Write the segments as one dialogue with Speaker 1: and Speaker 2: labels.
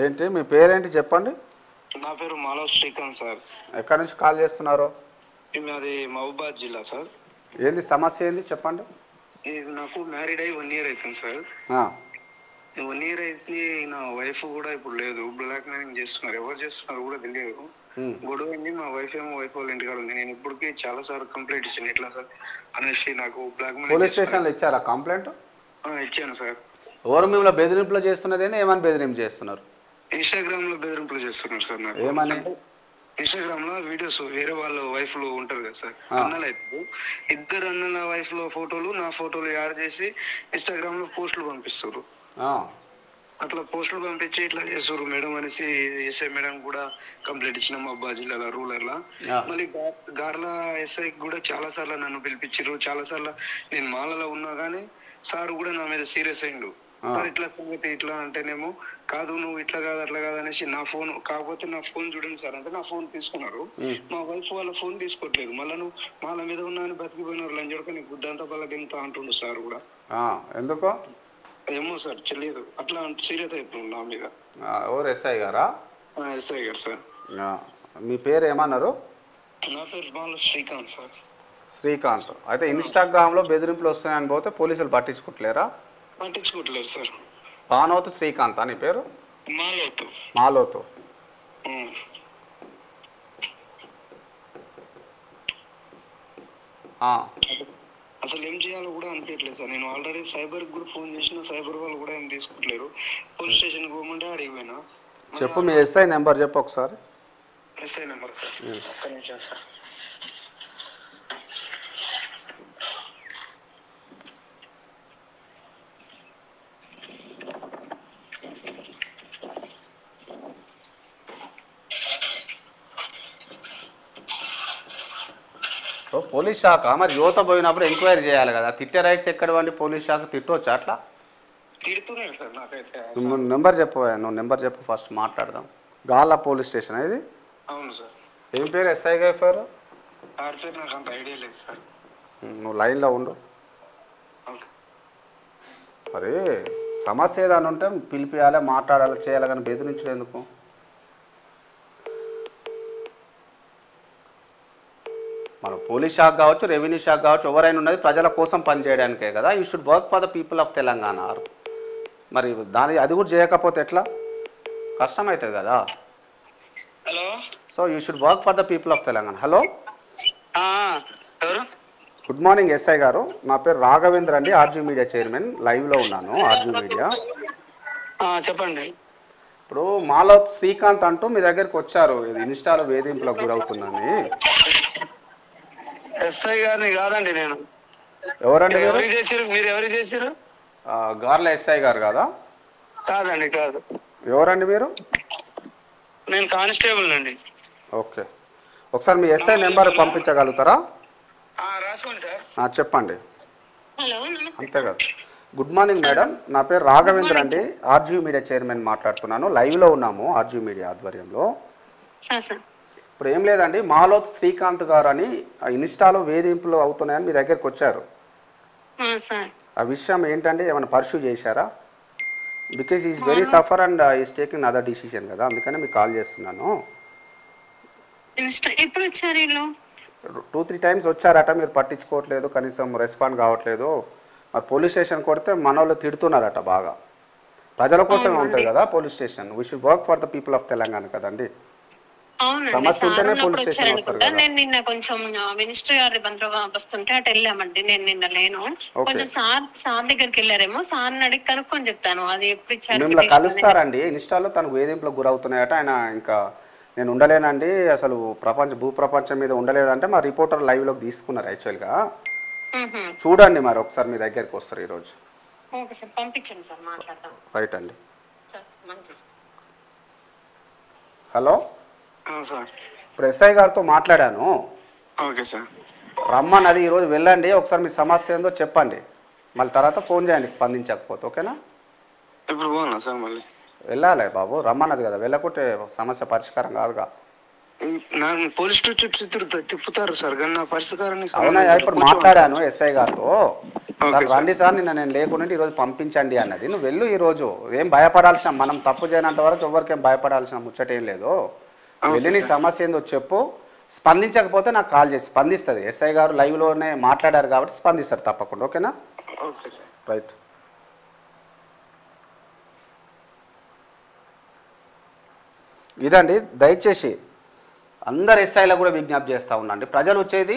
Speaker 1: ఏంటి మీ పేరేంటి చెప్పండి?
Speaker 2: నా పేరు మాలవ్ శ్రీకాంత్ సార్.
Speaker 1: ఎక్కడి నుంచి కాల్ చేస్తున్నారు?
Speaker 2: మాది మహబూబాద్ జిల్లా సార్.
Speaker 1: ఏంది సమస్య ఏంది చెప్పండి?
Speaker 2: ఇది నాకు మ్యారీడ్ అయ్యి 1 year అవుతుంది సార్. 1 year అయితే నా వైఫ్ కూడా ఇప్పుడు లేదు. బ్లాక్ మెయిలింగ్ చేస్తున్నారు. ఎవరు చేస్తున్నారు కూడా తెలియదు. గొడవ అయింది. మా వైఫ్ వాళ్ళ ఇంటికాడ ఉంది. నేను ఇప్పటికీ చాలా సార్లు కంప్లైంట్ ఇచ్చాను. ఎట్లా సార్ అనేసి నాకు బ్లాక్ మెయిలింగ్.
Speaker 1: పోలీస్ స్టేషన్లో ఇచ్చారా కంప్లైంట్?
Speaker 2: ఇచ్చాను సార్.
Speaker 1: ఎవరు మిమ్మల్ని బెదిరింపులో చేస్తున్నది? ఏమని బెదిరింపు చేస్తున్నారు?
Speaker 2: ఇన్స్టాగ్రామ్ లో బెదిరింపులు చేస్తున్నారు సార్. నాకు
Speaker 1: ఏమని?
Speaker 2: ఇన్స్టాగ్రామ్ లో వీడియోస్ వేరే వాళ్ళ వైఫ్ లో ఉంటారు కదా సార్, అన్నలు అయితే ఇద్దరు అన్నల వైఫ్ లో ఫోటోలు నా ఫోటోలు యాడ్ చేసి ఇన్స్టాగ్రామ్ లో పోస్టులు పంపిస్తారు. అట్లా పోస్టులు పంపించి ఇట్లా చేస్తారు మేడం అనేసి ఎస్ఐ మేడం కూడా కంప్లైంట్ ఇచ్చినాం అబ్బా జిల్లాలో రూరల్ లా. మళ్ళీ గార్లా ఎస్ఐ కూడా చాలా సార్లు నన్ను పిలిపించారు. చాలా సార్లు నేను మాలలో ఉన్నా కానీ సార్ కూడా నా మీద సీరియస్ అయిండు. సార్ ఇట్లా సంగతి ఇట్లా అంటేనేమో కాదు నువ్వు ఇట్లా కాదు అట్లా కాదు అనేసి నా ఫోన్, కాకపోతే నా ఫోన్ చూడండి సార్ అంటే నా ఫోన్ తీసుకున్నారు. మా వైఫ్ వాళ్ళ ఫోన్ తీసుకోవట్లేదు. మళ్ళీ నువ్వు వాళ్ళ మీద ఉన్నా అని బతికిపోయినారు అని చెప్పి నీకు గుడ్డంతా పల్లకింత అంటుండు సార్ కూడా.
Speaker 1: ఎందుకో
Speaker 2: ఏమో సార్ తెలియదు. అట్లా సీరియస్ అయిపోయింది నా మీద.
Speaker 1: ఎవరు ఎస్ఐ గారా?
Speaker 2: ఎస్ఐ గారు సార్.
Speaker 1: మీ పేరు ఏమన్నారు?
Speaker 2: నా పేరు మాలవ్ శ్రీకాంత్ సార్.
Speaker 1: శ్రీకాంత్. అయితే ఇన్స్టాగ్రామ్లో బెదిరింపులు వస్తున్నాయని పోతే పోలీసులు పట్టించుకోవట్లేరా?
Speaker 2: పట్టించుకోవట్లేదు సార్.
Speaker 1: భానోతు శ్రీకాంత్ అని పేరు?
Speaker 2: మాలోతు.
Speaker 1: మాలోతు.
Speaker 2: అసలు ఏం చేయాలో కూడా అనిపించట్లేదు సార్. నేను ఆల్రెడీ సైబర్ కూడా ఫోన్ చేసిన, సైబర్ వాళ్ళు కూడా ఏం తీసుకోవట్లేరు. Police station పోమంటే అడిగిపోయినా.
Speaker 1: చెప్పు మీ ఎస్ఐ నెంబర్ చెప్పు ఒకసారి.
Speaker 2: ఎస్ఐ నెంబర్ సార్ ఒక్క నిమిషం సార్.
Speaker 1: పోలీస్ శాఖ మరి యువత పోయినప్పుడు ఎంక్వైరీ చేయాలి కదా. తిట్టే రైట్స్ ఎక్కడవండి? పోలీస్ శాఖ తిట్టవచ్చు అట్లా?
Speaker 2: తిడుతున్నారు సార్ నాకైతే.
Speaker 1: నెంబర్ చెప్పు, నువ్వు నెంబర్ చెప్పు ఫస్ట్ మాట్లాడదాం. గాలా పోలీస్ స్టేషన్ ఇది?
Speaker 2: అవును సార్.
Speaker 1: ఏం పేరు ఎస్ఐ గారి పేరు?
Speaker 2: పేరు నాకు అంత ఐడియా లేదు సార్.
Speaker 1: నువ్వు లైన్లో ఉండు. మరి సమస్య ఏదైనా ఉంటే పిలిపియాలి, మాట్లాడాలి, చేయాలి, కానీ బెదిరించడం ఎందుకు? మన పోలీస్ శాఖ కావచ్చు, రెవెన్యూ శాఖ కావచ్చు, ఎవరైనా ఉన్నది ప్రజల కోసం పనిచేయడానికే కదా. You should work for the people of Telangana. మరి అది కూడా చేయకపోతే ఎట్లా? కష్టమవుతుంది కదా.
Speaker 2: Hello.
Speaker 1: So you should work for the people of Telangana. Hello, good morning SI గారు. నా పేరు రాఘవేంద్ర అండి, ఆర్జీ మీడియా చైర్మన్. లైవ్లో ఉన్నాను ఆర్జీ మీడియా.
Speaker 2: చెప్పండి.
Speaker 1: ఇప్పుడు మాలో శ్రీకాంత్ అంటూ మీ దగ్గరికి వచ్చారు, ఇది ఇన్స్టాలో వేధింపులకు గురవుతుందని.
Speaker 2: ఎస్ఐ గారిని కాదండి నేను.
Speaker 1: ఎవరండి మీరు?
Speaker 2: మీరు ఎవరికి చేసారు?
Speaker 1: గార్ల ఎస్ఐ గారు కాదా?
Speaker 2: కాదండి, కాదు.
Speaker 1: ఎవరండి మీరు?
Speaker 2: నేను కానిస్టేబుల్ అండి.
Speaker 1: ఓకే, ఒకసారి మీ ఎస్ఐ నెంబర్ పంపించగలుగుతారా?
Speaker 2: రాసుకోండి సార్.
Speaker 1: చెప్పండి.
Speaker 3: హలో,
Speaker 1: అంతే కదా. గుడ్ మార్నింగ్ మేడం, నా పేరు రాఘవేంద్ర అండి, ఆర్జీ మీడియా చైర్మన్ మాట్లాడుతున్నాను. లైవ్లో ఉన్నాము ఆర్జీ మీడియా ఆధ్వర్యంలో. ఇప్పుడు ఏం లేదండి, మాలోత్ శ్రీకాంత్ గారు అని ఇన్స్టాలో వేధింపులు అవుతున్నాయని మీ దగ్గరికి వచ్చారు. ఆ విషయం ఏంటంటే ఏమైనా పర్సూ చేశారా? Because is very suffer and is taking other decision కదా, అందుకనే మీకు కాల్ చేస్తున్నాను. 2-3 times వచ్చారట, మీరు పట్టించుకోవట్లేదు, కనీసం రెస్పాండ్ కావట్లేదు. మరి పోలీస్ స్టేషన్ కొడితే మన వాళ్ళు తిడుతున్నారట బాగా. ప్రజల కోసమే ఉంటుంది కదా police station. We should work for the people of Telangana కదండి. సమస్య ఉంటేనే పోలీస్ స్టేషన్ వస్తారు కదా.
Speaker 3: నేను నిన్న కొంచెం మినిస్టర్ గారి బందోబస్తుంటే అటు వెళ్ళామండి. నేను నిన్న లేను. కొంచెం సార్ దగ్గరికి వెళ్ళారేమో, సార్ని అడిగి కనుక్కొని చెప్తాను. అది ఎప్పుడు ఇచ్చారు?
Speaker 1: మిమ్మల్ని కలుస్తారండి. ఇన్స్టాలో తనకు వేధింపులకు గురవుతున్నాయట. ఆయన ఇంకా నేను ఉండలేనండి, అసలు భూప్రపంచం మీద ఉండలేదంటే మా రిపోర్టర్ లైవ్లోకి తీసుకున్నారు. యాక్చువల్గా చూడండి, మరి ఒకసారి మీ దగ్గరికి వస్తారు ఈరోజు.
Speaker 3: పంపించండి సార్, మాట్లాడతాం.
Speaker 1: రైట్ అండి. హలో, ఇప్పుడు ఎస్ఐ గారితో మాట్లాడాను.
Speaker 2: Okay sir.
Speaker 1: రమ్మన్నది ఈరోజు వెళ్ళండి, ఒకసారి మీ సమస్య ఏందో చెప్పండి, మళ్ళీ తర్వాత ఫోన్ చేయండి స్పందించకపోతే. ఓకేనా?
Speaker 2: ఇప్పుడు పోనా సార్? మళ్ళీ
Speaker 1: వెళ్ళాలి బాబు, రమ్మన్నది కదా, వెళ్ళకుంటే సమస్య పరిష్కారం కాదుగా.
Speaker 2: పోలీస్ చుట్టూ తిప్పుతారు సార్, కానీ నా పరిష్కారాన్ని
Speaker 1: అవునా, ఇప్పుడు మాట్లాడాను ఎస్ఐ గారితో, రండి సార్ నిన్న నేను లేకుండా ఈరోజు పంపించండి అన్నది. నువ్వు వెళ్ళు ఈరోజు, ఏం భయపడాల్సిన, మనం తప్పు చేయనంత వరకు ఎవరికేం భయపడాల్సిన ముచ్చటేం లేదు. వెళ్ళి నీ సమస్య ఏందో చెప్పు, స్పందించకపోతే నాకు కాల్ చేసి స్పందిస్తుంది. ఎస్ఐ గారు లైవ్లోనే మాట్లాడారు కాబట్టి స్పందిస్తారు తప్పకుండా. ఓకేనా, రైట్. ఇదండి, దయచేసి అందరు ఎస్ఐలకు కూడా విజ్ఞప్తి చేస్తూ ఉన్నాండి. ప్రజలు వచ్చేది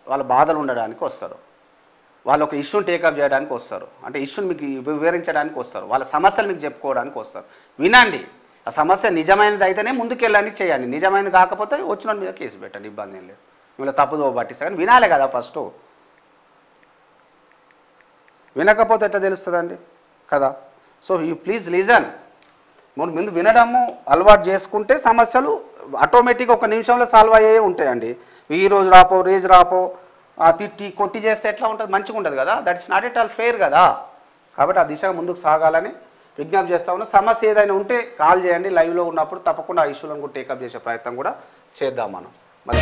Speaker 1: వాళ్ళ బాధలు ఉండడానికి వస్తారు, వాళ్ళు ఒక ఇష్యూని టేకప్ చేయడానికి వస్తారు, అంటే ఇష్యూని మీకు వివరించడానికి వస్తారు, వాళ్ళ సమస్యలు మీకు చెప్పుకోవడానికి వస్తారు. వినండి, ఆ సమస్య నిజమైనది అయితేనే ముందుకెళ్ళండి, చేయండి. నిజమైనది కాకపోతే వచ్చిన మీద కేసు పెట్టండి, ఇబ్బంది ఏం లేదు. మిమ్మల్ని తప్పుదో పట్టిస్తా, కానీ వినాలి కదా ఫస్ట్. వినకపోతే ఎట్లా తెలుస్తుందండి కదా. So you please listen. ముందు వినడము అలవాటు చేసుకుంటే సమస్యలు ఆటోమేటిక్గా ఒక నిమిషంలో సాల్వ్ అయ్యే ఉంటాయండి. ఈ రోజు రాపో, రేజ్ రాపో, తిట్టి కొట్టి చేస్తే ఎట్లా ఉంటుంది, మంచిగా ఉంటుంది కదా. That's not at all fair కదా. కాబట్టి ఆ దిశగా ముందుకు సాగాలని విజ్ఞప్తి చేస్తా ఉన్నా. సమస్య ఏదైనా ఉంటే కాల్ చేయండి, లైవ్లో ఉన్నప్పుడు తప్పకుండా ఆ ఇష్యూలను కూడా టేకప్ చేసే ప్రయత్నం కూడా చేద్దాం మనం. మరి